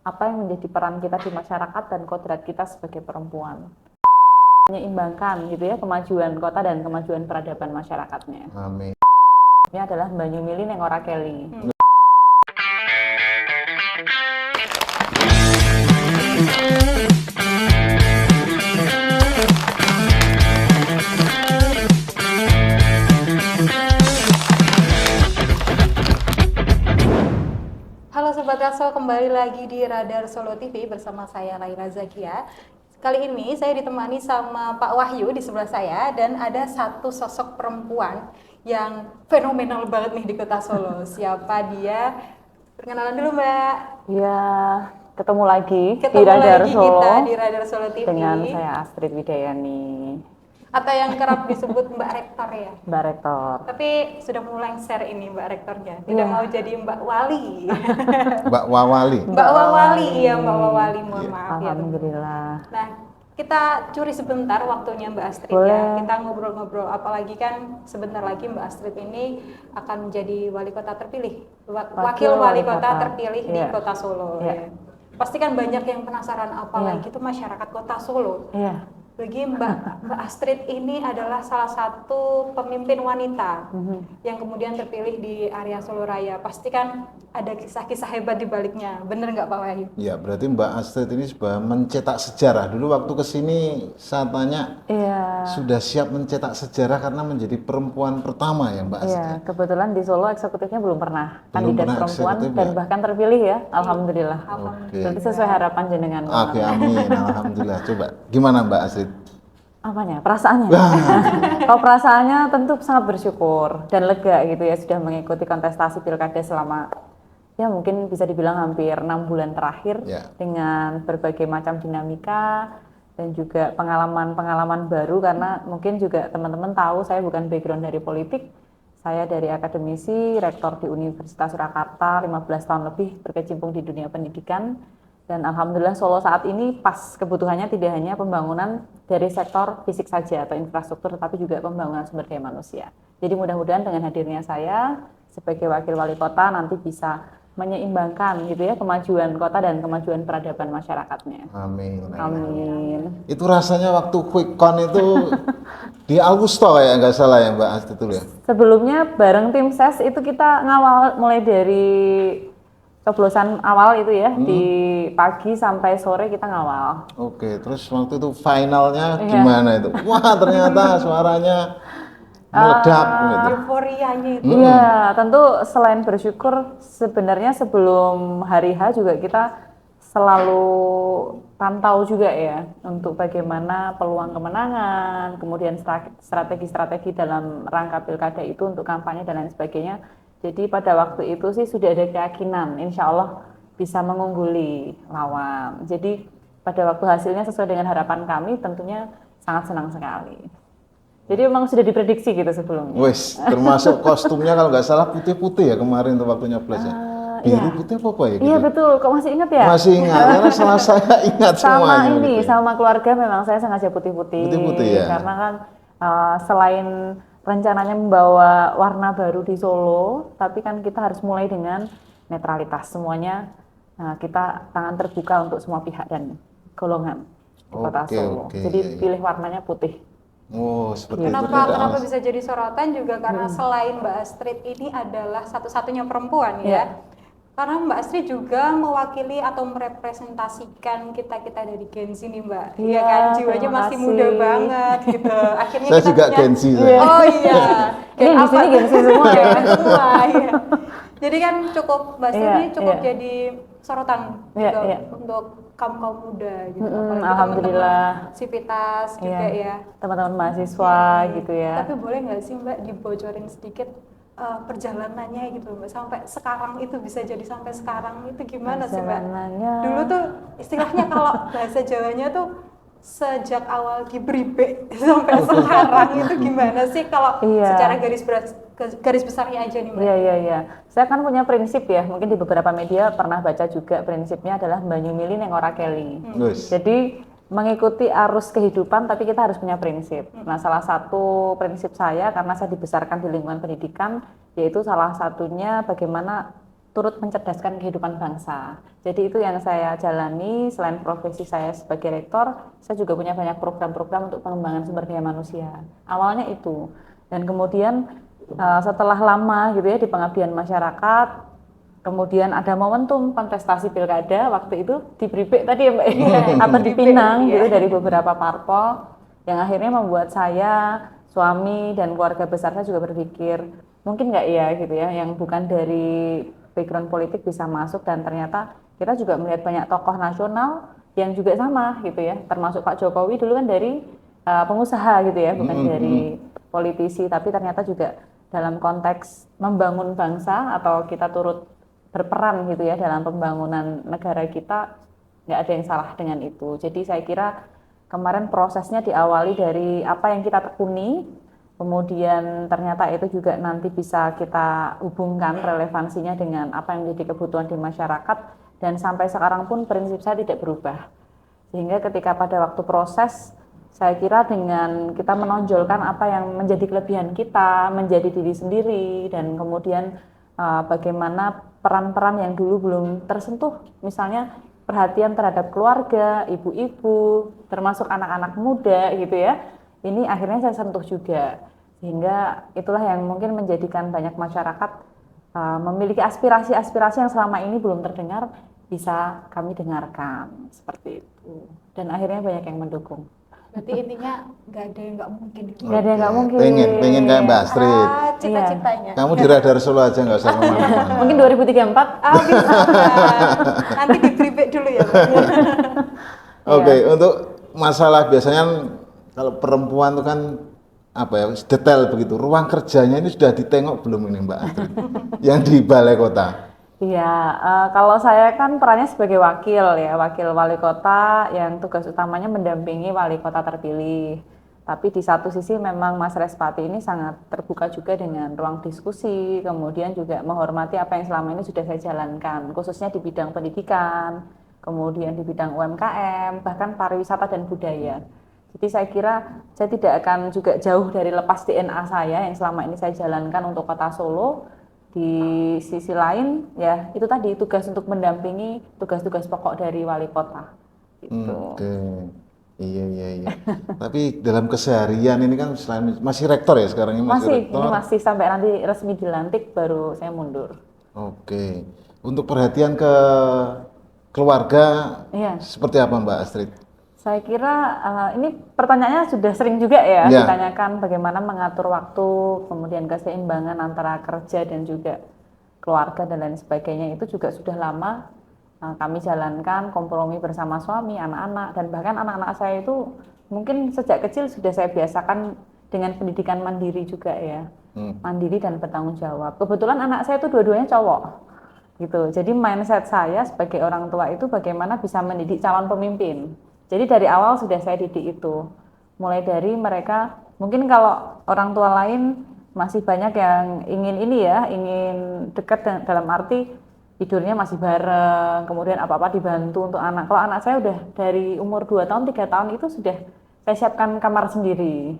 apa yang menjadi peran kita di masyarakat dan kodrat kita sebagai perempuan. Menyeimbangkan gitu ya kemajuan kota dan kemajuan peradaban masyarakatnya. Amin. Ini adalah Banyu Milih Neng Ora Keli. Halo Sobat Raso, kembali lagi di Radar Solo TV bersama saya Laila Zakia. Kali ini saya ditemani sama Pak Wahyu di sebelah saya dan ada satu sosok perempuan yang fenomenal banget nih di kota Solo. Siapa dia? Perkenalan dulu Mbak. Ya, ketemu lagi di Ketemu Radar lagi Solo kita di Radar Solo TV. dengan saya Astrid Widayani, Atau yang kerap disebut Mbak Rektor ya. Mbak Rektor. Tapi sudah mulai share ini Mbak Rektornya. Tidak Iya. mau jadi Mbak Wali. Mbak Wawali. Mbak Wawali ya, Mbak Wawali, mohon maaf ya. Alhamdulillah. Nah, kita curi sebentar waktunya Mbak Astrid Boleh. ya. Kita ngobrol-ngobrol, apalagi kan sebentar lagi Mbak Astrid ini akan menjadi wali kota terpilih, wakil wali kota terpilih di Iya. kota Solo. Iya. Ya. Pasti kan banyak yang penasaran, apalagi Iya. itu masyarakat kota Solo. Iya. Bagi Mbak Astrid ini adalah salah satu pemimpin wanita yang kemudian terpilih di area Solo Raya. Pasti kan ada kisah-kisah hebat di baliknya. Bener nggak Pak Wahyu? Ya, berarti Mbak Astrid ini sudah mencetak sejarah. Dulu waktu kesini saya tanya, Iya. sudah siap mencetak sejarah karena menjadi perempuan pertama ya Mbak Astrid. Iya, kebetulan di Solo eksekutifnya belum pernah Belum kandidat pernah perempuan eksekutif, dan ya? bahkan terpilih ya, alhamdulillah. Oke. Berarti sesuai harapan jenengan. Oke, amin. Alhamdulillah. Coba, gimana Mbak Astrid? Apanya? Perasaannya? Kalau perasaannya tentu sangat bersyukur dan lega gitu ya, sudah mengikuti kontestasi pilkada selama ya mungkin bisa dibilang hampir 6 bulan terakhir Ya. dengan berbagai macam dinamika dan juga pengalaman-pengalaman baru, karena mungkin juga teman-teman tahu saya bukan background dari politik. Saya dari akademisi, rektor di Universitas Surakarta, 15 tahun lebih berkecimpung di dunia pendidikan. Dan alhamdulillah Solo saat ini pas kebutuhannya tidak hanya pembangunan dari sektor fisik saja atau infrastruktur, tetapi juga pembangunan sumber daya manusia. Jadi mudah-mudahan dengan hadirnya saya sebagai wakil wali kota nanti bisa menyeimbangkan gitu ya kemajuan kota dan kemajuan peradaban masyarakatnya. Amin. Amin. Itu rasanya waktu quick count itu di Augusto kayak nggak salah ya Mbak Astrid itu ya? Sebelumnya bareng tim SES itu kita ngawal mulai dari coblosan awal itu ya, di pagi sampai sore kita ngawal. Oke, terus waktu itu finalnya Iya. gimana itu? Wah, ternyata suaranya meledak gitu. Euforianya itu. Iya, tentu selain bersyukur, sebenarnya sebelum hari H juga kita selalu pantau juga ya untuk bagaimana peluang kemenangan, kemudian strategi-strategi dalam rangka pilkada itu untuk kampanye dan lain sebagainya. Jadi pada waktu itu sih sudah ada keyakinan insya Allah bisa mengungguli lawan. Jadi pada waktu hasilnya sesuai dengan harapan kami tentunya sangat senang sekali. Jadi memang sudah diprediksi gitu sebelumnya. Wes, termasuk kostumnya kalau nggak salah putih-putih ya kemarin tuh waktu nyoblos ya. Biru iya. putih apa ya gitu? Iya betul, kok masih ingat ya? Masih ingat, karena salah saya ingat Sama semuanya. ini, gitu ya. sama keluarga memang saya sengaja putih-putih. Putih-putih ya. Karena kan selain rencananya membawa warna baru di Solo, tapi kan kita harus mulai dengan netralitas semuanya. Kita tangan terbuka untuk semua pihak dan golongan di kota Oke, Solo. oke, Jadi iya, iya. pilih warnanya putih. Oh, seperti itu. Kenapa bisa jadi sorotan juga karena selain Mbak Astrid ini adalah satu-satunya perempuan ya. Iya. Karena Mbak Astrid juga mewakili atau merepresentasikan kita-kita dari Gen Z nih Mbak. Iya Iya, kan, jiwanya terima masih kasih. muda banget gitu. Akhirnya Saya kita juga punya- Gen Z, saya. Oh iya. Ini di sini Gen Z semua ya. Gen Z semua, iya. Jadi kan cukup Mbak Astrid Iya, ini cukup iya. jadi sorotan Iya, juga iya. untuk kaum muda gitu. Mm-mm, Apalagi alhamdulillah. teman-teman Sivitas juga Iya. ya. Teman-teman mahasiswa gitu ya. Tapi boleh nggak sih Mbak dibocorin sedikit perjalanannya gitu Mbak sampai sekarang itu bisa jadi sampai sekarang itu gimana sih Mbak? Perjalanannya. Dulu tuh istilahnya kalau bahasa Jawanya tuh sejak awal Gibribe sampai sekarang itu gimana sih kalau Iya. secara garis besarnya aja nih Mbak? Iya. Saya kan punya prinsip ya, mungkin di beberapa media pernah baca juga prinsipnya adalah Banyu Milih Neng Ora Keli. Wes. Jadi mengikuti arus kehidupan tapi kita harus punya prinsip. Nah, salah satu prinsip saya karena saya dibesarkan di lingkungan pendidikan yaitu salah satunya bagaimana turut mencerdaskan kehidupan bangsa. Jadi itu yang saya jalani. Selain profesi saya sebagai rektor, saya juga punya banyak program-program untuk pengembangan sumber daya manusia. Awalnya itu, dan kemudian setelah lama gitu ya di pengabdian masyarakat, kemudian ada momentum kontestasi pilkada waktu itu di Bribek tadi ya Mbak, atau di Pinang gitu dari beberapa parpol, yang akhirnya membuat saya, suami dan keluarga besar saya juga berpikir mungkin nggak ya gitu ya, yang bukan dari background politik bisa masuk, dan ternyata kita juga melihat banyak tokoh nasional yang juga sama gitu ya, termasuk Pak Jokowi dulu kan dari pengusaha gitu ya, bukan dari politisi, tapi ternyata juga dalam konteks membangun bangsa atau kita turut berperan gitu ya dalam pembangunan negara kita, nggak ada yang salah dengan itu. Jadi saya kira kemarin prosesnya diawali dari apa yang kita tekuni, kemudian ternyata itu juga nanti bisa kita hubungkan relevansinya dengan apa yang menjadi kebutuhan di masyarakat, dan sampai sekarang pun prinsip saya tidak berubah. Sehingga ketika pada waktu proses, saya kira dengan kita menonjolkan apa yang menjadi kelebihan kita, menjadi diri sendiri, dan kemudian bagaimana peran-peran yang dulu belum tersentuh, misalnya perhatian terhadap keluarga, ibu-ibu, termasuk anak-anak muda gitu ya, ini akhirnya saya sentuh juga, sehingga itulah yang mungkin menjadikan banyak masyarakat memiliki aspirasi-aspirasi yang selama ini belum terdengar, bisa kami dengarkan seperti itu, dan akhirnya banyak yang mendukung. Berarti intinya nggak ada yang nggak mungkin. Nggak ada yang nggak mungkin. Pengen kayak Mbak Astrid. Cita-citanya. Kamu di Radar Solo aja nggak usah kemana-mana. Mungkin 2034. Bisa. Nanti di private dulu ya. Oke, untuk masalah biasanya kalau perempuan itu kan apa ya, detail begitu. Ruang kerjanya ini sudah ditengok belum ini Mbak Astrid? Yang di Balai Kota. Iya, kalau saya kan perannya sebagai wakil ya, wakil wali kota yang tugas utamanya mendampingi wali kota terpilih. Tapi di satu sisi memang Mas Respati ini sangat terbuka juga dengan ruang diskusi, kemudian juga menghormati apa yang selama ini sudah saya jalankan, khususnya di bidang pendidikan, kemudian di bidang UMKM, bahkan pariwisata dan budaya. Jadi saya kira saya tidak akan juga jauh dari lepas DNA saya yang selama ini saya jalankan untuk Kota Solo. Di sisi lain ya itu tadi tugas untuk mendampingi tugas-tugas pokok dari wali kota gitu. Oke. Iya. Tapi dalam keseharian ini kan selain masih rektor ya sekarang ini masih rektor. Ini masih sampai nanti resmi dilantik baru saya mundur. Oke. Untuk perhatian ke keluarga seperti apa Mbak Astrid? Saya kira ini pertanyaannya sudah sering juga ya ditanyakan bagaimana mengatur waktu, kemudian keseimbangan antara kerja dan juga keluarga dan lain sebagainya, itu juga sudah lama kami jalankan kompromi bersama suami, anak-anak, dan bahkan anak-anak saya itu mungkin sejak kecil sudah saya biasakan dengan pendidikan mandiri juga ya, mandiri dan bertanggung jawab. Kebetulan anak saya itu dua-duanya cowok gitu, jadi mindset saya sebagai orang tua itu bagaimana bisa mendidik calon pemimpin. Jadi dari awal sudah saya didik itu, mulai dari mereka, mungkin kalau orang tua lain masih banyak yang ingin ingin dekat dalam arti tidurnya masih bareng, kemudian apa-apa dibantu untuk anak. Kalau anak saya udah dari umur 2 tahun, 3 tahun itu sudah saya siapkan kamar sendiri.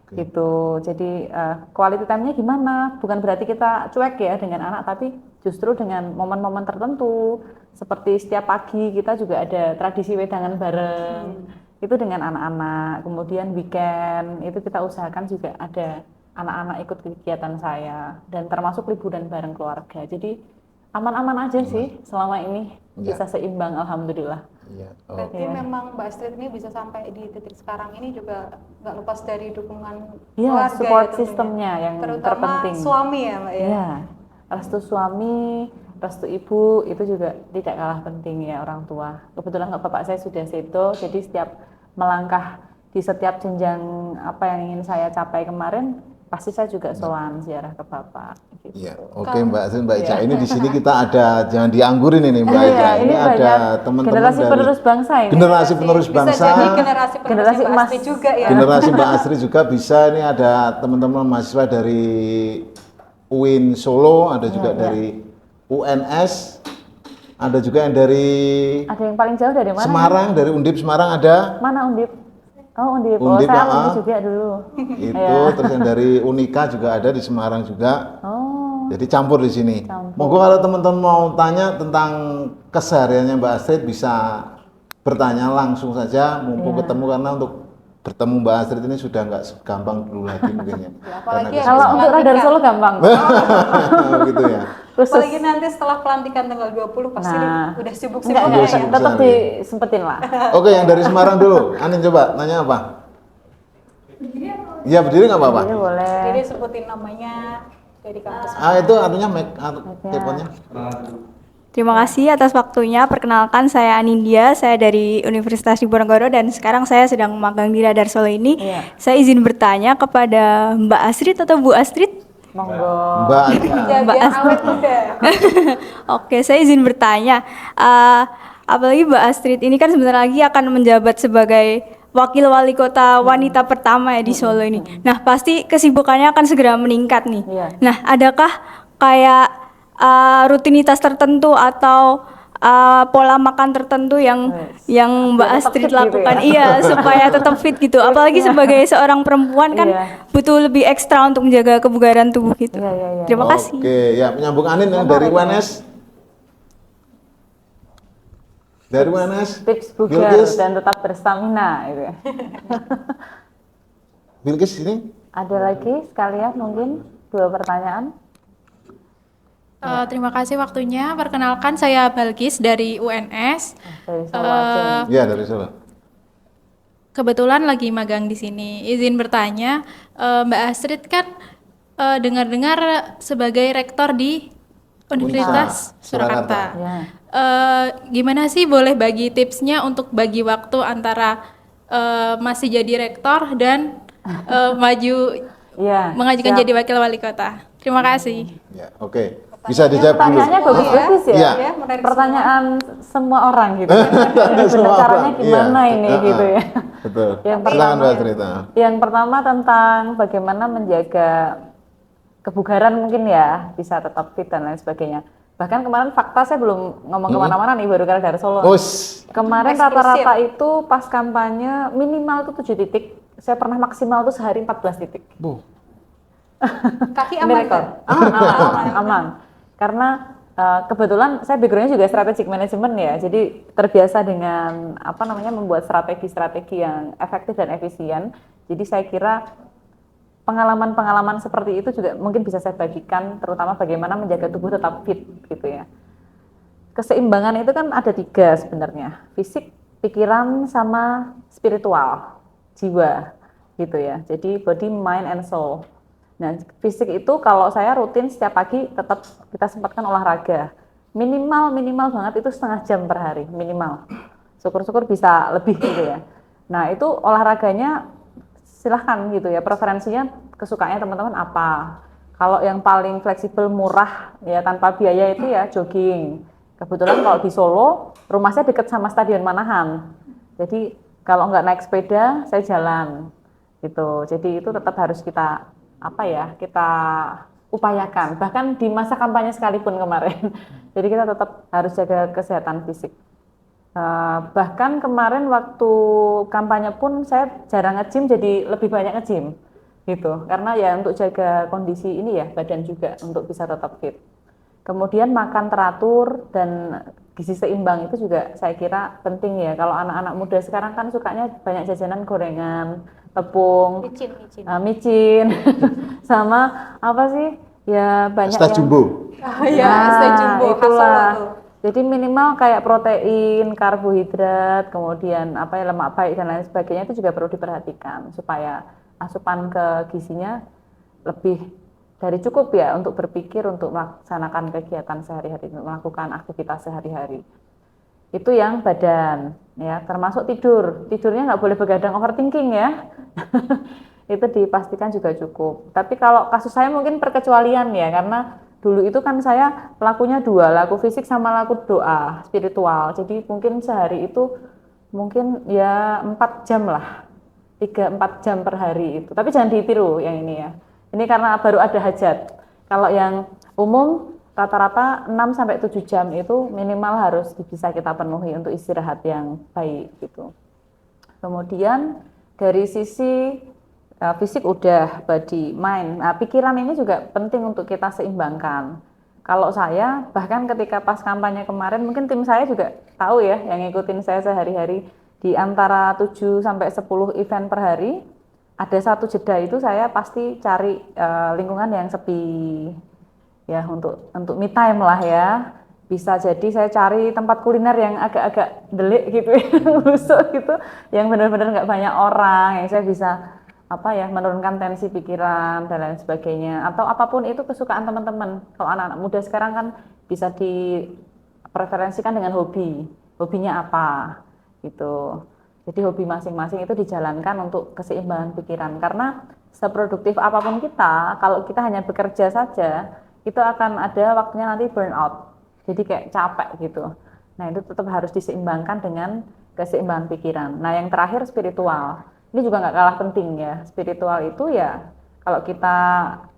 Gitu. Jadi quality time-nya gimana? Bukan berarti kita cuek ya dengan anak, tapi justru dengan momen-momen tertentu, seperti setiap pagi kita juga ada tradisi wedangan bareng, itu dengan anak-anak. Kemudian weekend itu kita usahakan juga ada anak-anak ikut kegiatan saya, dan termasuk liburan bareng keluarga. Jadi aman-aman aja sih selama ini, bisa seimbang alhamdulillah. Berarti memang Mbak Astrid ini bisa sampai di titik sekarang ini juga nggak lepas dari dukungan keluarga, support sistemnya yang terutama terpenting. Suami ya Mbak ya. Restu suami, restu ibu itu juga tidak kalah penting ya, orang tua. Kebetulan bapak saya sudah sedo, jadi setiap melangkah di setiap jenjang apa yang ingin saya capai kemarin, pasti saya juga sowan ziarah ke bapak. Gitu. Iya, oke Mbak Ica, ini di sini kita ada, jangan dianggurin ini Mbak Ica, ini ada teman-teman generasi dari penerus bangsa ini. Generasi penerus bangsa. Bisa jadi generasi emas Astrid juga ya. Generasi Mbak Astrid juga bisa, ini ada teman-teman mahasiswa dari UIN Solo, ada juga dari UNS, ada juga yang dari yang paling jauh dari mana? Semarang, dari Undip Semarang ada. Mana Undip? Oh Undip, Undip saya Undip juga dulu. Itu, terus yang dari Unika juga ada di Semarang juga. Oh. Jadi campur di sini. Campur. Monggo kalau teman-teman mau tanya tentang kesehariannya Mbak Astrid bisa bertanya langsung saja mumpung Iya. ketemu, karena untuk bertemu Mbak Astrid ini sudah nggak segampang dulu lagi mungkin ya. apalagi Karena Kalau untuk Radar Solo gampang. gitu ya. Khusus. Apalagi nanti setelah pelantikan tanggal 20 pasti Nah, udah sibuk-sibuk enggak, ya. sibuk. tetap Besar, disempetin lah. Oke, yang dari Semarang dulu. Anin coba nanya apa? Iya, berdiri nggak apa-apa. Jadi boleh. Jadi sebutin namanya dari kampus. Itu artinya mic atau teleponnya. Terima kasih atas waktunya. Perkenalkan, saya Anindya, saya dari Universitas Diponegoro dan sekarang saya sedang magang di Radar Solo ini. Iya. Saya izin bertanya kepada Mbak Astrid atau Bu Astrid? Monggo. Mbak. Ya, biar awet muda. Oke, saya izin bertanya. Apalagi Mbak Astrid ini kan sebentar lagi akan menjabat sebagai wakil wali kota wanita pertama ya di Solo ini. Nah, pasti kesibukannya akan segera meningkat nih. Iya. Nah, adakah kayak rutinitas tertentu atau pola makan tertentu yang Mbak Biar tetap Astrid fit gitu lakukan? ya. Iya, supaya tetap fit gitu. Apalagi sebagai seorang perempuan kan Iya. butuh lebih ekstra untuk menjaga kebugaran tubuh gitu. Iya, iya, iya. Terima kasih. Oke, ya menyambung Anin yang dari UNS. Dari UNS. Tips bugar Bilkis. dan tetap berstamina gitu ya. Bilkis ini. Ada lagi sekalian mungkin 2 pertanyaan. Terima kasih waktunya. Perkenalkan saya Balkis dari UNS. Dari Solo aja. Ya, dari Solo. Kebetulan lagi magang di sini. Izin bertanya, Mbak Astrid kan dengar-dengar sebagai rektor di Universitas Surakarta. Ya. Gimana sih boleh bagi tipsnya untuk bagi waktu antara masih jadi rektor dan maju Iya. mengajukan siap. jadi wakil wali kota? Terima kasih. Ya, oke. Bisa dijawab dulu. Pertanyaannya bagus-bagus ya. Iya. Ya, menarik Pertanyaan semua orang gitu. Gimana Semua caranya orang, gimana iya. ini Ah, gitu ya. Betul. Yang Silakan pertama- Mbak Astrid. Yang pertama tentang bagaimana menjaga kebugaran mungkin ya, bisa tetap fit dan lain sebagainya. Bahkan kemarin fakta saya belum ngomong kemana-mana nih, baru karena dari Solo. Us. Kemarin Eksklusif. rata-rata itu pas kampanye minimal itu 7 titik. Saya pernah maksimal tuh sehari 14 titik. Bu. Kaki Ini aman rekor. kan? Aman. Karena kebetulan saya backgroundnya juga strategic management ya, jadi terbiasa dengan membuat strategi-strategi yang efektif dan efisien. Jadi saya kira pengalaman-pengalaman seperti itu juga mungkin bisa saya bagikan, terutama bagaimana menjaga tubuh tetap fit gitu ya. Keseimbangan itu kan ada 3 sebenarnya, fisik, pikiran, sama spiritual, jiwa gitu ya. Jadi body, mind, and soul. Nah, fisik itu kalau saya rutin setiap pagi tetap kita sempatkan olahraga. Minimal banget itu setengah jam per hari, minimal. Syukur-syukur bisa lebih gitu ya. Nah, itu olahraganya silahkan gitu ya, preferensinya kesukaannya teman-teman apa. Kalau yang paling fleksibel, murah ya tanpa biaya itu ya jogging. Kebetulan kalau di Solo, rumah saya dekat sama Stadion Manahan. Jadi kalau nggak naik sepeda, saya jalan gitu. Jadi itu tetap harus kita kita upayakan. Bahkan di masa kampanye sekalipun kemarin. Jadi kita tetap harus jaga kesehatan fisik. Bahkan kemarin waktu kampanye pun saya jarang nge-gym, jadi lebih banyak nge-gym gitu. Karena ya untuk jaga kondisi ini ya badan juga untuk bisa tetap fit. Kemudian makan teratur dan gizi seimbang itu juga saya kira penting ya. Kalau anak-anak muda sekarang kan sukanya banyak jajanan gorengan, tepung, micin, sama apa sih? Ya banyak Stas yang jumbo. Ya, stay jumbo khas Solo itulah. tuh. Jadi minimal kayak protein, karbohidrat, kemudian lemak baik dan lain sebagainya itu juga perlu diperhatikan supaya asupan ke gizinya lebih dari cukup ya untuk berpikir untuk melaksanakan kegiatan sehari-hari, melakukan aktivitas sehari-hari. Itu yang badan ya, termasuk tidur. Tidurnya nggak boleh begadang overthinking ya. Itu dipastikan juga cukup. Tapi kalau kasus saya mungkin perkecualian ya, karena dulu itu kan saya lakunya 2, laku fisik sama laku doa spiritual. Jadi mungkin sehari itu mungkin ya 4 jam lah, 3-4 jam per hari itu. Tapi jangan ditiru yang ini ya. Ini karena baru ada hajat. Kalau yang umum rata-rata 6-7 jam itu minimal harus bisa kita penuhi untuk istirahat yang baik gitu. Kemudian dari sisi fisik udah, body, mind. Nah, pikiran ini juga penting untuk kita seimbangkan. Kalau saya, bahkan ketika pas kampanye kemarin, mungkin tim saya juga tahu ya, yang ngikutin saya sehari-hari, di antara 7 sampai 10 event per hari, ada satu jeda itu saya pasti cari lingkungan yang sepi, ya untuk me time lah ya. Bisa jadi saya cari tempat kuliner yang agak-agak delik gitu ya, busuk gitu, yang benar-benar nggak banyak orang, yang saya bisa menurunkan tensi pikiran dan lain sebagainya, atau apapun itu kesukaan teman-teman. Kalau anak-anak muda sekarang kan bisa dipreferensikan dengan hobinya apa gitu. Jadi hobi masing-masing itu dijalankan untuk keseimbangan pikiran, karena seproduktif apapun kita, kalau kita hanya bekerja saja, itu akan ada waktunya nanti burnout, jadi kayak capek gitu. Nah, itu tetap harus diseimbangkan dengan keseimbangan pikiran. Nah, yang terakhir spiritual. Ini juga nggak kalah penting ya. Spiritual itu ya, kalau kita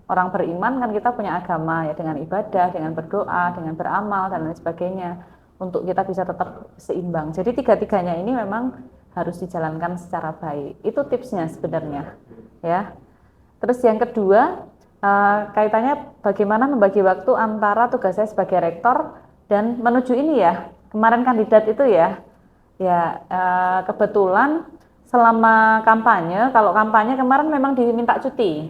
orang beriman kan kita punya agama ya, dengan ibadah, dengan berdoa, dengan beramal dan lain sebagainya, untuk kita bisa tetap seimbang. Jadi tiga-tiganya ini memang harus dijalankan secara baik. Itu tipsnya sebenarnya ya. Terus yang kedua, kaitannya bagaimana membagi waktu antara tugas saya sebagai rektor dan menuju ini ya, kemarin kandidat itu ya. Kebetulan selama kampanye, kalau kampanye kemarin memang diminta cuti,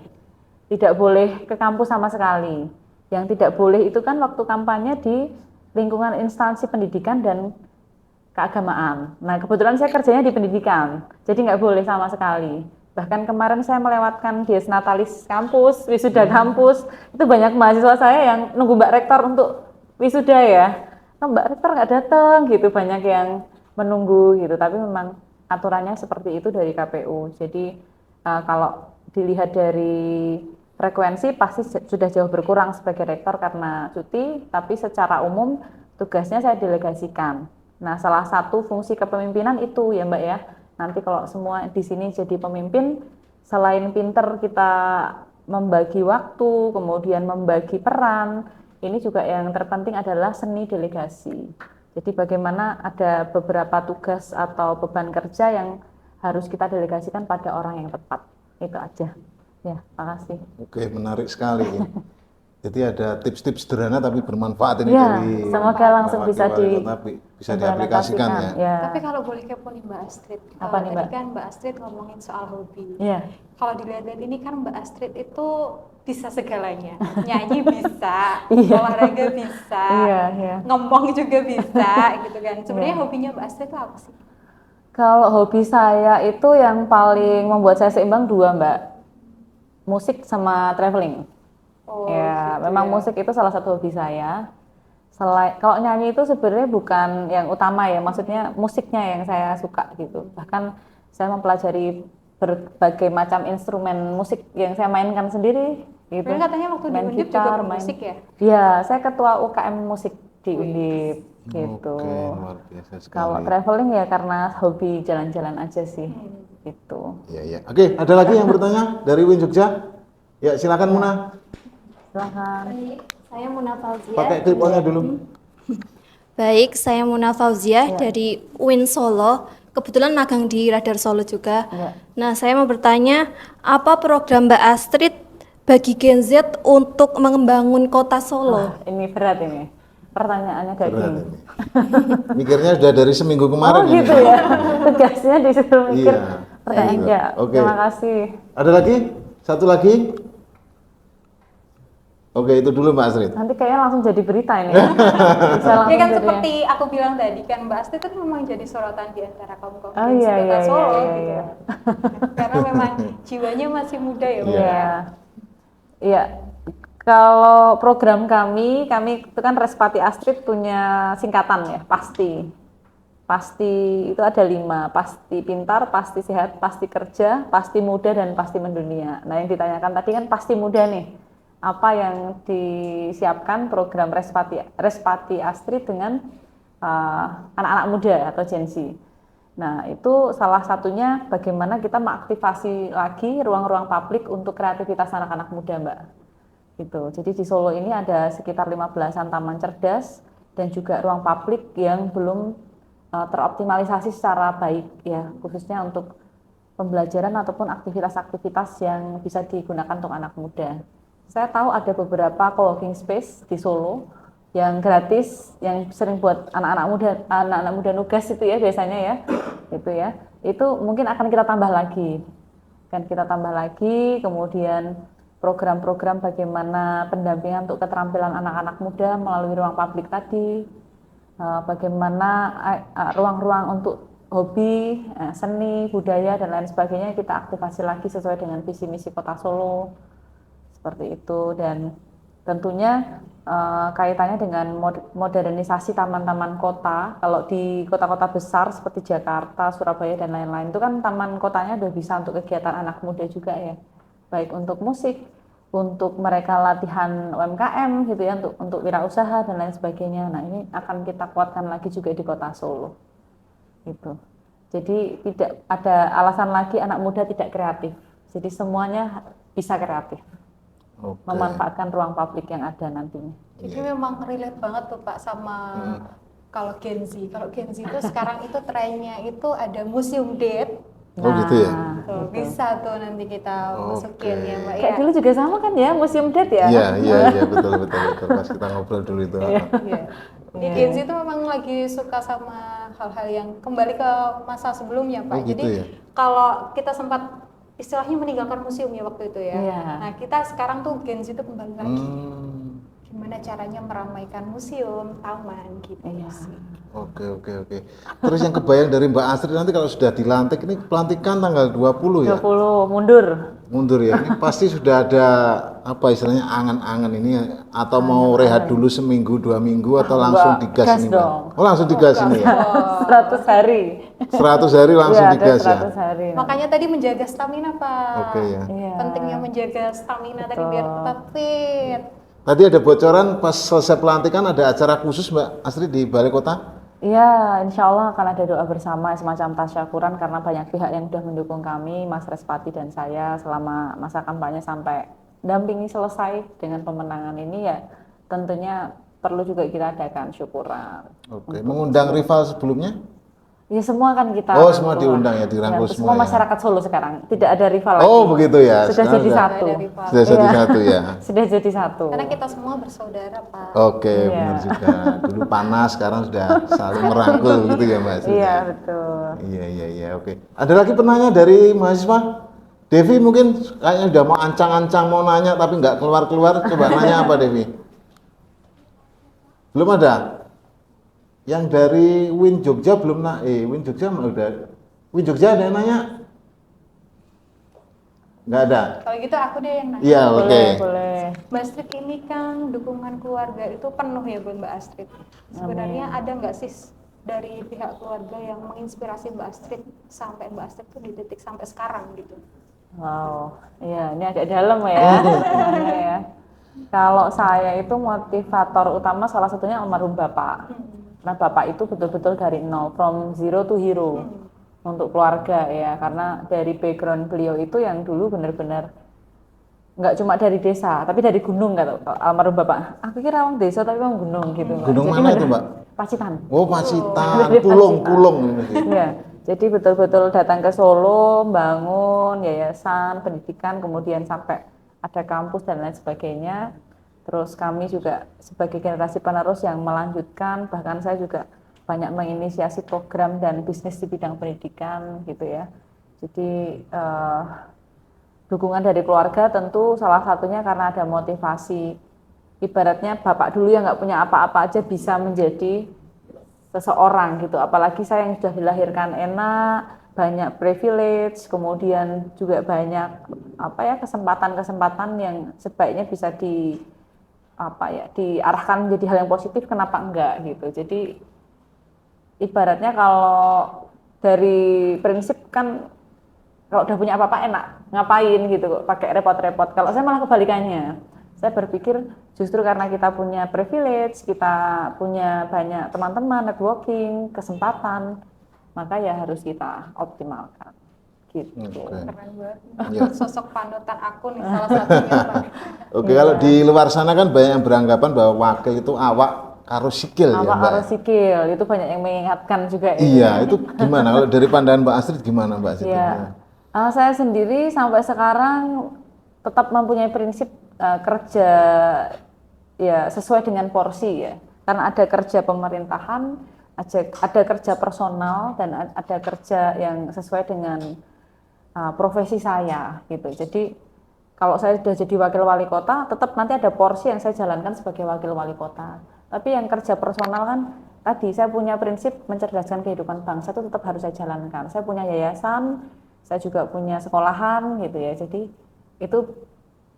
tidak boleh ke kampus sama sekali. Yang tidak boleh itu kan waktu kampanye di lingkungan instansi pendidikan dan keagamaan. Nah, kebetulan saya kerjanya di pendidikan, jadi nggak boleh sama sekali. Bahkan kemarin saya melewatkan dies natalis kampus, wisuda kampus, itu banyak mahasiswa saya yang nunggu Mbak Rektor untuk wisuda ya. Nah, Mbak Rektor nggak datang gitu, banyak yang menunggu gitu. Tapi memang aturannya seperti itu dari KPU. Jadi kalau dilihat dari frekuensi pasti sudah jauh berkurang sebagai rektor karena cuti, tapi secara umum tugasnya saya delegasikan. Nah, salah satu fungsi kepemimpinan itu ya Mbak ya. Nanti kalau semua di sini jadi pemimpin, selain pinter kita membagi waktu, kemudian membagi peran, ini juga yang terpenting adalah seni delegasi. Jadi bagaimana ada beberapa tugas atau beban kerja yang harus kita delegasikan pada orang yang tepat. Itu aja. Ya, makasih. Oke, menarik sekali ya. Jadi ada tips-tips sederhana tapi bermanfaat ini ya, dari semoga langsung bisa diaplikasikan ya. Tapi kalau boleh kepo nih Mbak Astrid, apa nih, Mbak? tadi kan Mbak Astrid ngomongin soal hobi. Iya. Kalau dilihat-lihat ini kan Mbak Astrid itu bisa segalanya, nyanyi bisa, olahraga bisa, ngomong juga bisa, gitu kan. Sebenarnya hobinya Mbak Astrid itu apa sih? Kalau hobi saya itu yang paling membuat saya seimbang dua Mbak, musik sama traveling. Ya, gitu memang ya. Musik itu salah satu hobi saya. Kalau nyanyi itu sebenarnya bukan yang utama ya, maksudnya musiknya yang saya suka gitu. Bahkan saya mempelajari berbagai macam instrumen musik yang saya mainkan sendiri gitu. Karena katanya waktu di Undip juga bermusik ya? Iya, saya ketua UKM musik di Undip gitu. Oke, luar biasa sekali. Kalau traveling ya karena hobi jalan-jalan aja sih. Gitu. Iya. Oke, ada lagi yang bertanya dari Win Jogja? Ya, silakan Muna. Silakan. Baik, saya Muna Fauzia. Pakai clip-onnya dulu. Baik, saya Muna Fauzia dari UIN Solo. Kebetulan magang di Radar Solo juga. Ya. Nah, saya mau bertanya, apa program Mbak Astrid bagi Gen Z untuk membangun kota Solo? Ini berat ini. Pertanyaannya kayak gini. Mikirnya sudah dari seminggu kemarin. Oh gitu ya. Tugasnya disuruh mikir. Iya. Pertanyaan ya. Oke. Terima kasih. Ada lagi? Satu lagi? Oke, itu dulu Mbak Astrid. Nanti kayaknya langsung jadi berita ini. Bisa langsung Ya kan jadi seperti aku bilang tadi kan Mbak Astrid itu memang jadi sorotan di antara kaum Gen Z iya, Kota Solo iya, gitu. iya. Karena memang jiwanya masih muda ya Mbak. Iya. Iya. Kalau program kami itu kan Respati Astrid punya singkatan ya, pasti. Pasti itu ada 5, pasti pintar, pasti sehat, pasti kerja, pasti muda, dan pasti mendunia. Nah yang ditanyakan tadi kan pasti muda nih. Apa yang disiapkan program Respati Astrid dengan anak-anak muda atau Gen Z. Nah itu salah satunya bagaimana kita mengaktifasi lagi ruang-ruang publik untuk kreativitas anak-anak muda Mbak. Gitu. Jadi di Solo ini ada sekitar 15-an taman cerdas dan juga ruang publik yang belum teroptimalisasi secara baik ya, khususnya untuk pembelajaran ataupun aktivitas-aktivitas yang bisa digunakan untuk anak muda. Saya tahu ada beberapa co-working space di Solo yang gratis, yang sering buat anak-anak muda nugas itu ya biasanya ya, itu mungkin akan kita tambah lagi, kemudian program-program bagaimana pendampingan untuk keterampilan anak-anak muda melalui ruang publik tadi, bagaimana ruang-ruang untuk hobi, seni, budaya, dan lain sebagainya kita aktifasi lagi sesuai dengan visi misi Kota Solo, seperti itu. Dan tentunya kaitannya dengan modernisasi taman-taman kota. Kalau di kota-kota besar seperti Jakarta, Surabaya, dan lain-lain itu kan taman kotanya udah bisa untuk kegiatan anak muda juga ya, baik untuk musik, untuk mereka latihan UMKM gitu ya, untuk wirausaha dan lain sebagainya. Nah, ini akan kita kuatkan lagi juga di Kota Solo. Gitu. Jadi tidak ada alasan lagi anak muda tidak kreatif. Jadi semuanya bisa kreatif. Memanfaatkan ruang publik yang ada nantinya. Jadi memang relate banget tuh Pak sama kalau Gen Z. Kalau Gen Z itu sekarang itu trennya itu ada museum date. Oh gitu ya. Tuh, bisa tuh nanti kita masukin ya Mbak Kayak dulu juga sama kan ya, museum date ya? Iya betul. Pas kita ngobrol dulu itu. Iya. Di Gen Z itu memang lagi suka sama hal-hal yang kembali ke masa sebelumnya Pak. Gitu Jadi ya? kalau kita sempat istilahnya meninggalkan museum ya waktu itu ya. Iya. Nah kita sekarang tuh Gen Z itu kembali lagi. Hmm. Gimana caranya meramaikan museum, taman gitu sih. Oke. Terus yang kebayang dari Mbak Astrid nanti kalau sudah dilantik, ini pelantikan tanggal 20 ya? 20 mundur Ya. Ini pasti sudah ada apa istilahnya angan-angan ini atau mau rehat dulu seminggu 2 minggu atau langsung digas gas ini? dong. Mbak? Oh langsung digas ini ya? 100 hari. 100 hari langsung Iya, ada digas ya? 100 hari. Makanya tadi menjaga stamina Pak. Oke ya. Iya. Pentingnya menjaga stamina tadi biar tetap fit. Tadi ada bocoran pas selesai pelantikan ada acara khusus Mbak Astrid di Balai Kota? Iya, insya Allah akan ada doa bersama semacam tasyakuran karena banyak pihak yang sudah mendukung kami, Mas Respati dan saya selama masa kampanye sampai dampingi selesai dengan pemenangan ini ya tentunya perlu juga kita adakan syukuran. Oke, mengundang rival sebelumnya? Ya semua kan kita Oh, semua diundang ya, dirangkul ya, semua ya. masyarakat Solo sekarang, tidak ada rival lagi. Oh, begitu ya. Sudah Sekarang jadi sudah- satu. Ada rival. Sudah jadi Iya. satu ya. Sudah jadi satu. Karena kita semua bersaudara Pak. Oke, Iya. benar juga. Dulu panas, sekarang sudah saling merangkul gitu ya Mbak Astrid. Iya, betul. Iya, oke. Ada lagi penanya dari mahasiswa? Devi mungkin kayaknya udah mau ancang-ancang mau nanya tapi nggak keluar-keluar. Coba nanya apa Devi? Belum ada? Yang dari Win Jogja belum Win Jogja udah. Win Jogja ada yang nanya? Nggak ada? Kalau gitu aku deh yang nanya. Iya, oke. Boleh. Mbak Astrid ini kan dukungan keluarga itu penuh ya buat Mbak Astrid. Sebenarnya ada nggak sih dari pihak keluarga yang menginspirasi Mbak Astrid sampai Mbak Astrid tuh di titik sampai sekarang gitu? Wow, iya ini agak dalam ya. Nanya ya. Kalau saya itu motivator utama salah satunya almarhum Bapak. Nah Bapak itu betul-betul dari nol, from zero to hero untuk keluarga ya. Karena dari background beliau itu yang dulu benar-benar nggak cuma dari desa, tapi dari gunung kata almarhum Bapak. Aku kira orang desa tapi orang gunung gitu. Mbak. Gunung Jadi mana itu, benar- Mbak? Pacitan. Oh, Pacitan, Dari Kulung ini. Iya, jadi betul-betul datang ke Solo, bangun yayasan, pendidikan, kemudian sampai ada kampus dan lain sebagainya. Terus kami juga sebagai generasi penerus yang melanjutkan, bahkan saya juga banyak menginisiasi program dan bisnis di bidang pendidikan gitu ya. Jadi dukungan dari keluarga tentu salah satunya karena ada motivasi. Ibaratnya bapak dulu yang nggak punya apa-apa aja bisa menjadi seseorang gitu, apalagi saya yang sudah dilahirkan enak, banyak privilege, kemudian juga banyak kesempatan-kesempatan yang sebaiknya bisa diarahkan menjadi hal yang positif, kenapa enggak gitu. Jadi ibaratnya kalau dari prinsip kan kalau udah punya apa-apa enak, ngapain gitu kok pakai repot-repot. Kalau saya malah kebalikannya. Saya berpikir justru karena kita punya privilege, kita punya banyak teman-teman, networking, kesempatan, maka ya harus kita optimalkan. Gitu. Oke. Keren banget. Iya. Sosok panutan aku nih salah satunya Pak. Oke, kalau di luar sana kan banyak yang beranggapan bahwa wakil itu awak karo sikil ya, Awak Mbak. harus sikil, itu banyak yang mengingatkan juga ya. Iya, itu gimana? Kalau dari pandangan Mbak Astrid gimana Mbak Astrid? Ya, Saya sendiri sampai sekarang tetap mempunyai prinsip kerja ya sesuai dengan porsi ya. Karena ada kerja pemerintahan, ada kerja personal dan ada kerja yang sesuai dengan profesi saya gitu. Jadi kalau saya sudah jadi wakil wali kota, tetap nanti ada porsi yang saya jalankan sebagai wakil wali kota. Tapi yang kerja personal kan tadi saya punya prinsip mencerdaskan kehidupan bangsa itu tetap harus saya jalankan. Saya punya yayasan, saya juga punya sekolahan gitu ya. Jadi itu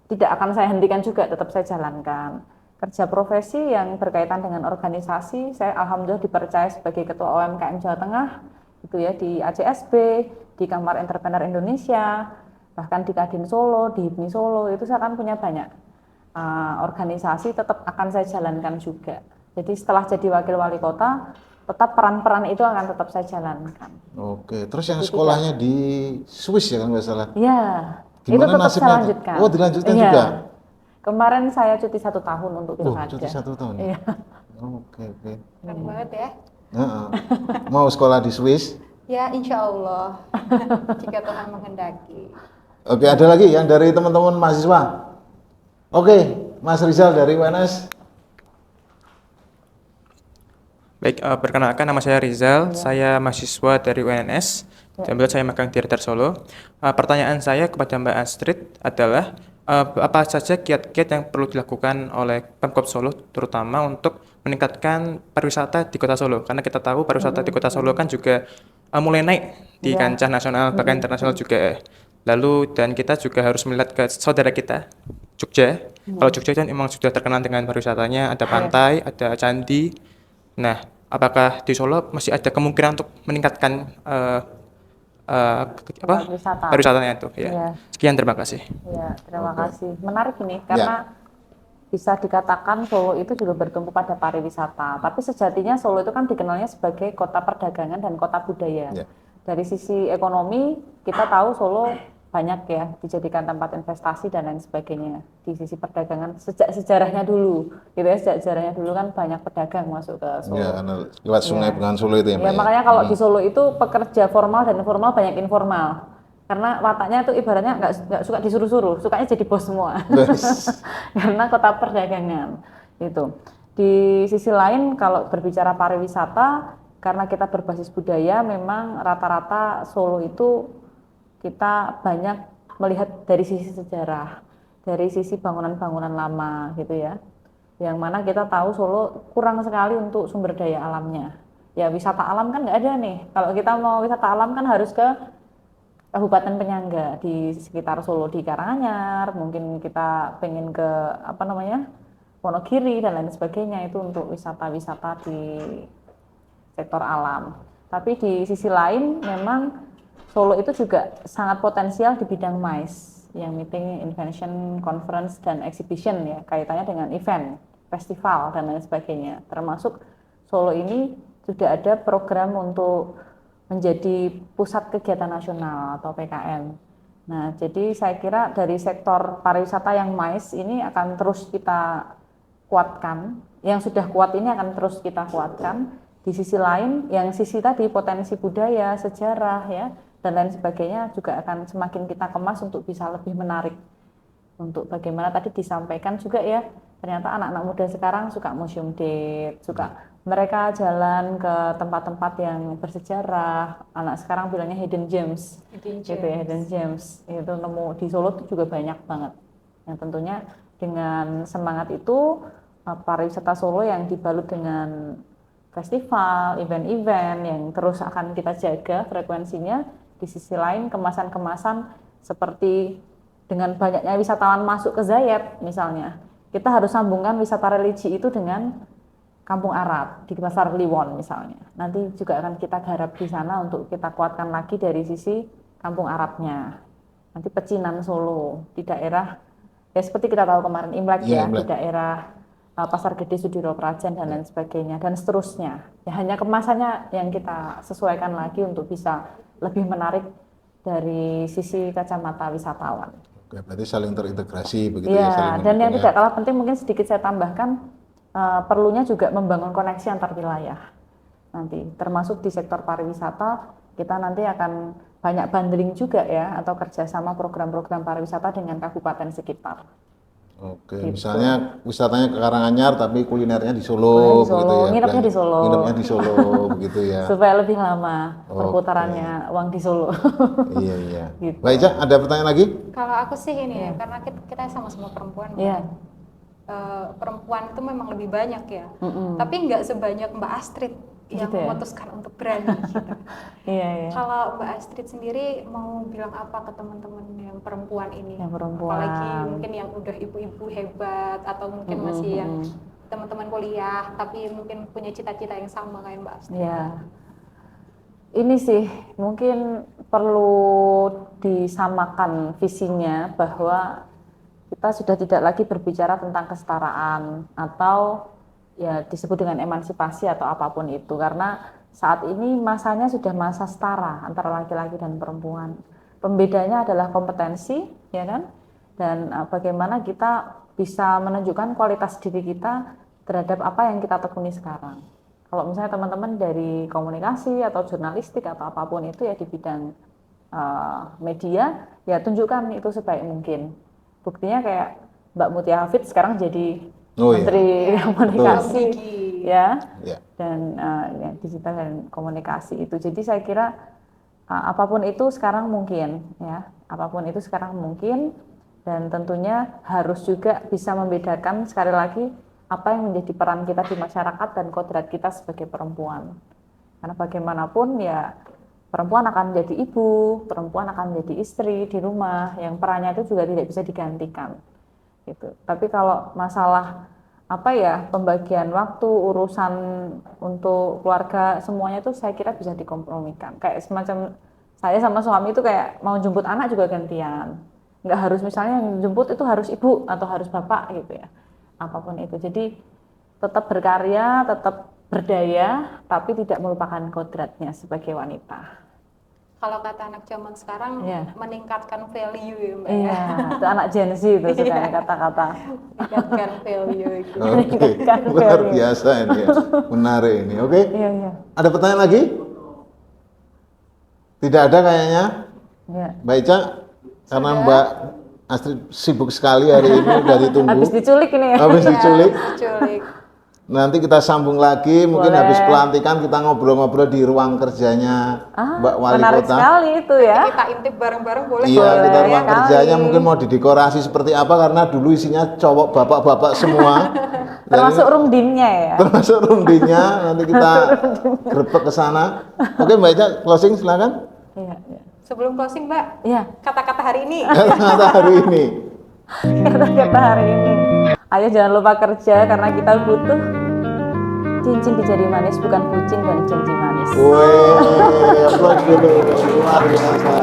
tidak akan saya hentikan juga, tetap saya jalankan. Kerja profesi yang berkaitan dengan organisasi, saya alhamdulillah dipercaya sebagai Ketua UMKM Jawa Tengah gitu ya, di ACSB, di Kamar Entrepreneur Indonesia, bahkan di Kadin Solo, di HIPMI Solo, itu saya kan punya banyak organisasi, tetap akan saya jalankan juga. Jadi setelah jadi wakil wali kota, tetap peran-peran itu akan tetap saya jalankan. Oke, terus yang sekolahnya di Swiss ya kan nggak salah? Iya, itu Gimana tetap saya nasibnya? lanjutkan. Oh, dilanjutkan Iya. juga? Kemarin saya cuti 1 tahun untuk Oh, pilkada. cuti 1 tahun. Iya. Oke. Keren banget ya. Heeh. Mau sekolah di Swiss? Ya, insya Allah. Jika Tuhan menghendaki. Oke, ada lagi yang dari teman-teman mahasiswa? Oke, Mas Rizal dari UNS. Baik, perkenalkan nama saya Rizal, saya mahasiswa dari UNS, dan saya magang di Radar Solo. Pertanyaan saya kepada Mbak Astrid adalah, apa saja kiat-kiat yang perlu dilakukan oleh Pemkab Solo, terutama untuk meningkatkan pariwisata di Kota Solo? Karena kita tahu pariwisata di Kota Solo kan juga mulai naik di kancah nasional, bahkan internasional juga. Lalu, dan kita juga harus melihat ke saudara kita, Jogja. Kalau Jogja kan memang sudah terkenal dengan pariwisatanya, ada pantai, ada candi. Nah, apakah di Solo masih ada kemungkinan untuk meningkatkan Wisata. pariwisatanya itu? Ya. Iya. Sekian, terima kasih. Ya, terima kasih. Menarik ini karena bisa dikatakan Solo itu juga bertumpu pada pariwisata. Tapi sejatinya Solo itu kan dikenalnya sebagai kota perdagangan dan kota budaya. Ya. Dari sisi ekonomi kita tahu Solo banyak ya dijadikan tempat investasi dan lain sebagainya. Di sisi perdagangan sejak sejarahnya dulu, gitu ya, sejak sejarahnya dulu kan banyak pedagang masuk ke Solo. Ya, karena lewat Sungai Bengawan Solo itu ya, Mbak. Ya, makanya kalau di Solo itu pekerja formal dan informal banyak informal. Karena wataknya itu ibaratnya nggak suka disuruh-suruh, sukanya jadi bos semua. Karena kota perdagangan itu. Di sisi lain kalau berbicara pariwisata, karena kita berbasis budaya, memang rata-rata Solo itu kita banyak melihat dari sisi sejarah, dari sisi bangunan-bangunan lama gitu ya. Yang mana kita tahu Solo kurang sekali untuk sumber daya alamnya. Ya wisata alam kan nggak ada nih. Kalau kita mau wisata alam kan harus ke Kabupaten penyangga di sekitar Solo, di Karanganyar, mungkin kita pengen ke Wonogiri dan lain sebagainya, itu untuk wisata-wisata di sektor alam. Tapi di sisi lain memang Solo itu juga sangat potensial di bidang MICE, yang meeting, invention, conference, dan exhibition ya, kaitannya dengan event, festival, dan lain sebagainya. Termasuk Solo ini sudah ada program untuk menjadi pusat kegiatan nasional atau PKN. Nah, jadi saya kira dari sektor pariwisata yang MICE ini akan terus kita kuatkan, yang sudah kuat ini akan terus kita kuatkan. Di sisi lain, yang sisi tadi potensi budaya, sejarah ya, dan lain sebagainya juga akan semakin kita kemas untuk bisa lebih menarik. Untuk bagaimana tadi disampaikan juga ya, ternyata anak-anak muda sekarang suka museum date, suka mereka jalan ke tempat-tempat yang bersejarah. Anak sekarang bilangnya hidden gems, gitu ya, hidden gems. Itu nemu di Solo itu juga banyak banget. Yang tentunya dengan semangat itu pariwisata Solo yang dibalut dengan festival, event-event yang terus akan kita jaga frekuensinya. Di sisi lain kemasan-kemasan seperti dengan banyaknya wisatawan masuk ke Zayat misalnya, kita harus sambungkan wisata religi itu dengan Kampung Arab di Pasar Kliwon misalnya. Nanti juga akan kita garap di sana untuk kita kuatkan lagi dari sisi Kampung Arabnya. Nanti pecinan Solo di daerah ya seperti kita tahu kemarin Imlek ya, di daerah Pasar Gede Sudiro Prajan dan lain sebagainya dan seterusnya. Ya hanya kemasannya yang kita sesuaikan lagi untuk bisa lebih menarik dari sisi kacamata wisatawan. Oke, berarti saling terintegrasi begitu ya. Saling Dan yang tidak kalah penting mungkin sedikit saya tambahkan, perlunya juga membangun koneksi antar wilayah. Nanti termasuk di sektor pariwisata kita nanti akan banyak bundling juga ya, atau kerjasama program-program pariwisata dengan kabupaten sekitar. Oke, Gitu. misalnya wisatanya ke Karanganyar tapi kulinernya di Kulinernya di Solo, Solo, begitu ya. nginepnya di Solo. Nginepnya di Solo, begitu ya. Supaya lebih lama Oke. perputarannya uang di Solo. Iya, iya. Gitu. Baik, Cak, ada pertanyaan lagi? Kalau aku sih ini ya, karena kita sama-sama perempuan, Iya. perempuan itu memang lebih banyak ya. Mm-mm. Tapi nggak sebanyak Mbak Astrid yang Gitu ya? memutuskan untuk berani. Gitu. Iya, iya. Kalau Mbak Astrid sendiri mau bilang apa ke teman-teman yang perempuan ini? Yang perempuan. Apalagi mungkin yang udah ibu-ibu hebat atau mungkin masih yang teman-teman kuliah tapi mungkin punya cita-cita yang sama kayak Mbak Astrid. Ya, ini sih mungkin perlu disamakan visinya bahwa kita sudah tidak lagi berbicara tentang kesetaraan atau ya disebut dengan emansipasi atau apapun itu, karena saat ini masanya sudah masa setara antara laki-laki dan perempuan. Pembedanya adalah kompetensi, ya kan? Dan bagaimana kita bisa menunjukkan kualitas diri kita terhadap apa yang kita tekuni sekarang. Kalau misalnya teman-teman dari komunikasi atau jurnalistik atau apapun itu ya di bidang media, ya tunjukkan itu sebaik mungkin. Buktinya kayak Mbak Mutia Hafid sekarang jadi Menteri Komunikasi, ya, dan ya, digital dan komunikasi itu. Jadi saya kira apapun itu sekarang mungkin, ya, apapun itu sekarang mungkin, dan tentunya harus juga bisa membedakan sekali lagi apa yang menjadi peran kita di masyarakat dan kodrat kita sebagai perempuan. Karena bagaimanapun ya perempuan akan menjadi ibu, perempuan akan menjadi istri di rumah, yang perannya itu juga tidak bisa digantikan. Gitu. Tapi kalau masalah apa ya, pembagian waktu, urusan untuk keluarga, semuanya itu saya kira bisa dikompromikan. Kayak semacam saya sama suami itu kayak mau jemput anak juga gantian. Nggak harus misalnya yang jemput itu harus ibu atau harus bapak gitu ya. Apapun itu. Jadi tetap berkarya, tetap berdaya, tapi tidak melupakan kodratnya sebagai wanita. Kalau kata anak zaman sekarang, Iya. meningkatkan value ya Mbak. Iya, itu anak Gen Z itu suka kata-kata. Meningkatkan value gitu. Oke, luar biasa ini ya. Menarik ini. Oke. Iya, iya. Ada pertanyaan lagi? Tidak ada kayaknya. Iya. Baik, Cak. Karena Mbak Astrid sibuk sekali hari ini, udah ditunggu. Habis diculik ini ya. Habis diculik. Culik. Nanti kita sambung lagi, mungkin Boleh. habis pelantikan kita ngobrol-ngobrol di ruang kerjanya Mbak Wali Menarik Kota. sekali itu ya. Kita intip bareng-bareng boleh? Iya, Boleh. kita ruang sekali. kerjanya mungkin mau didekorasi seperti apa, karena dulu isinya cowok bapak-bapak semua. Termasuk rungdinnya ya. Termasuk rundinya, nanti kita grebek ke sana. Oke, Mbak Ica, closing silakan. Iya, iya. Sebelum closing Mbak, Iya, kata-kata hari ini. Kata-kata hari ini. kata-kata hari ini. Ayo jangan lupa kerja karena kita butuh cincin di jari manis, bukan bucin dan janji manis. Wih, applause dulu. Luar biasa.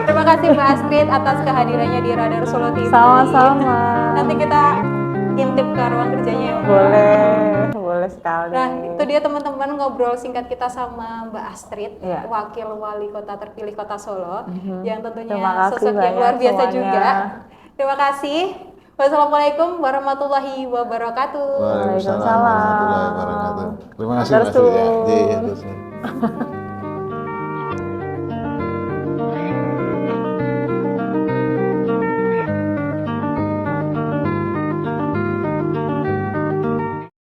Terima kasih Mbak Astrid atas kehadirannya di Radar Solo TV. Sama-sama. Nanti kita intip ke ruang kerjanya. Boleh sekali. Nah, itu dia teman-teman ngobrol singkat kita sama Mbak Astrid, Iya. Wakil Wali Kota terpilih Kota Solo, yang tentunya Terima kasih sosok yang banyak luar biasa semuanya. juga. Terima kasih. Wassalamualaikum warahmatullahi wabarakatuh. Waalaikumsalam warahmatullahi wabarakatuh. Terima kasih Mas Terus. Astrid ya. Iya, terus.